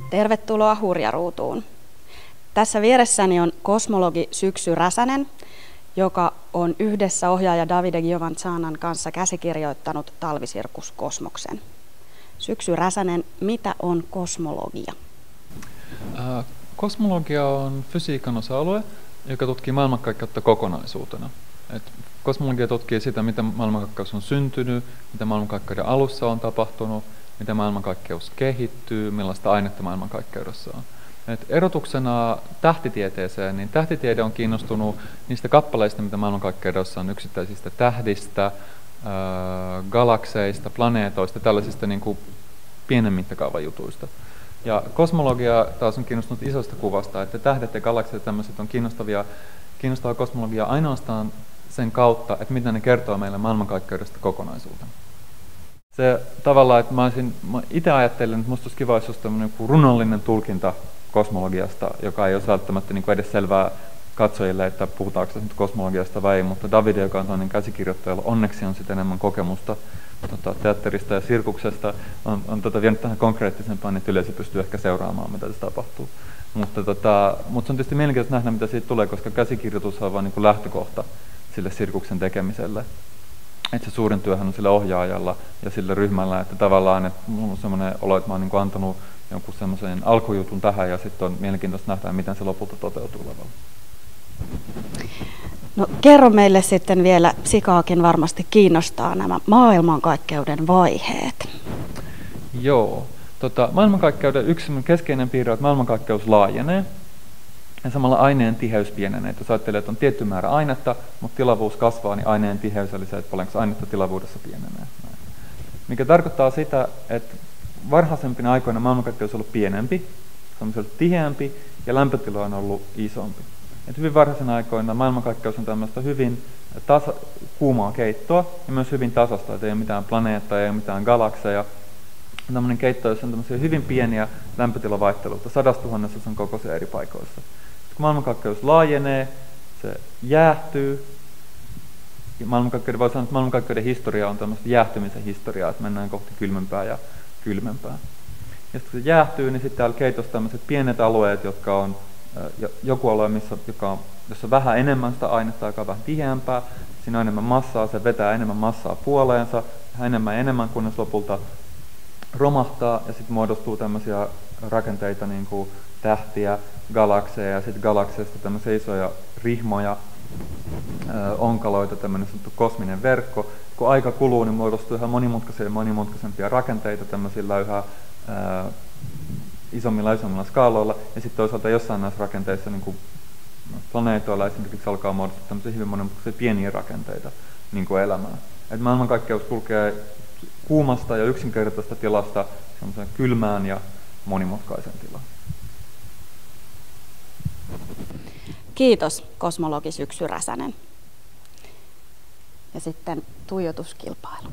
Tervetuloa Hurjaruutuun. Tässä vieressäni on kosmologi Syksy Räsänen, joka on yhdessä ohjaaja Davide Giovanzanan kanssa käsikirjoittanut Talvisirkus Kosmoksen. Syksy Räsänen, mitä on kosmologia? Kosmologia on fysiikan osa-alue, joka tutkii maailmankaikkeutta kokonaisuutena. Kosmologia tutkii sitä, miten maailmankaikkeus on syntynyt, mitä maailmankaikkeuden alussa on tapahtunut, miten maailmankaikkeus kehittyy, millaista ainetta maailmankaikkeudessa on. Erotuksena tähtitieteeseen, niin tähtitiede on kiinnostunut niistä kappaleista, mitä maailmankaikkeudessa on, yksittäisistä tähdistä, galakseista, planeetoista, tällaisista niin kuin pienen mittakaavan jutuista. Ja kosmologia taas on kiinnostunut isosta kuvasta, että tähdet ja galaksit ja tämmöiset on kiinnostavaa kosmologiaa ainoastaan sen kautta, että mitä ne kertoo meille maailmankaikkeudesta kokonaisuutena. Se tavallaan, että mä itse ajattelen, että musta olisi kiva, jos olisi tämmöinen runollinen tulkinta kosmologiasta, joka ei ole välttämättä niin kuin edes selvää katsojille, että puhutaanko tässä nyt kosmologiasta vai ei, mutta Davide, joka on toinen käsikirjoittajalla, onneksi on sitten enemmän kokemusta teatterista ja sirkuksesta, on vienyt tähän konkreettisempaan, että yleisö pystyy ehkä seuraamaan, mitä tässä tapahtuu. Mutta se on tietysti mielenkiintoista nähdä, mitä siitä tulee, koska käsikirjoitus on vain niin kuin lähtökohta sille sirkuksen tekemiselle. Että se suurin työhän on sillä ohjaajalla ja sillä ryhmällä, että tavallaan, että minulla on sellainen olo, että mä oon niin kuin antanut jonkun semmoisen alkujutun tähän ja sitten on mielenkiintoista nähdä, miten se lopulta toteutuu levalla. No kerro meille sitten vielä, Sikaakin varmasti kiinnostaa nämä maailmankaikkeuden vaiheet. Joo, maailmankaikkeuden yksi keskeinen piirre on, että maailmankaikkeus laajenee ja samalla aineen tiheys pienenee. Jos ajattelee, että on tietty määrä ainetta, mutta tilavuus kasvaa, niin aineen tiheys, eli se, että paljonko ainetta tilavuudessa pienenee. Mikä tarkoittaa sitä, että varhaisempina aikoina maailmankaikkeus on ollut pienempi, se on ollut tiheämpi ja lämpötila on ollut isompi. Et hyvin varhaisina aikoina maailmankaikkeus on tämmöistä hyvin kuumaa keittoa ja myös hyvin tasasta, että ei ole mitään planeettaa, ei ole mitään galakseja. Tämmöinen keitto, jossa on tämmöisiä hyvin pieniä lämpötilavaihteluita, 100 000 kokoisia eri paikoissa. Kun maailmankaikkeus laajenee, se jäähtyy. Voi sanoa, että maailmankaikkeuden historia on tämmöistä jäähtymisen historiaa, että mennään kohti kylmempää ja kylmempää. Ja sitten kun se jäähtyy, niin sitten täällä keitossa tämmöiset pienet alueet, jotka on joku alue, jossa on vähän enemmän sitä ainetta, joka on vähän tiheämpää, siinä on enemmän massaa, se vetää enemmän massaa puoleensa, vähän enemmän ja enemmän, kunnes lopulta romahtaa ja sitten muodostuu tämmöisiä rakenteita niin kuin tähtiä, galakseja ja sitten galakseista tämmöisiä isoja rihmoja, onkaloita, tämmöinen sanottu kosminen verkko. Kun aika kuluu, niin muodostuu ihan monimutkaisempia rakenteita tämmöisillä yhä isommilla skaaloilla. Ja sitten toisaalta jossain näissä rakenteissa, niin kuin planeetoilla esimerkiksi, alkaa muodostua tämmöisiä hyvin monimutkaisia pieniä rakenteita niin kuin elämää. Et maailmankaikkeus kulkee kuumasta ja yksinkertaisesta tilasta semmoiseen kylmään ja monimutkaiseen tilaan. Kiitos, kosmologi Syksy Räsänen. Ja sitten tuijotuskilpailu.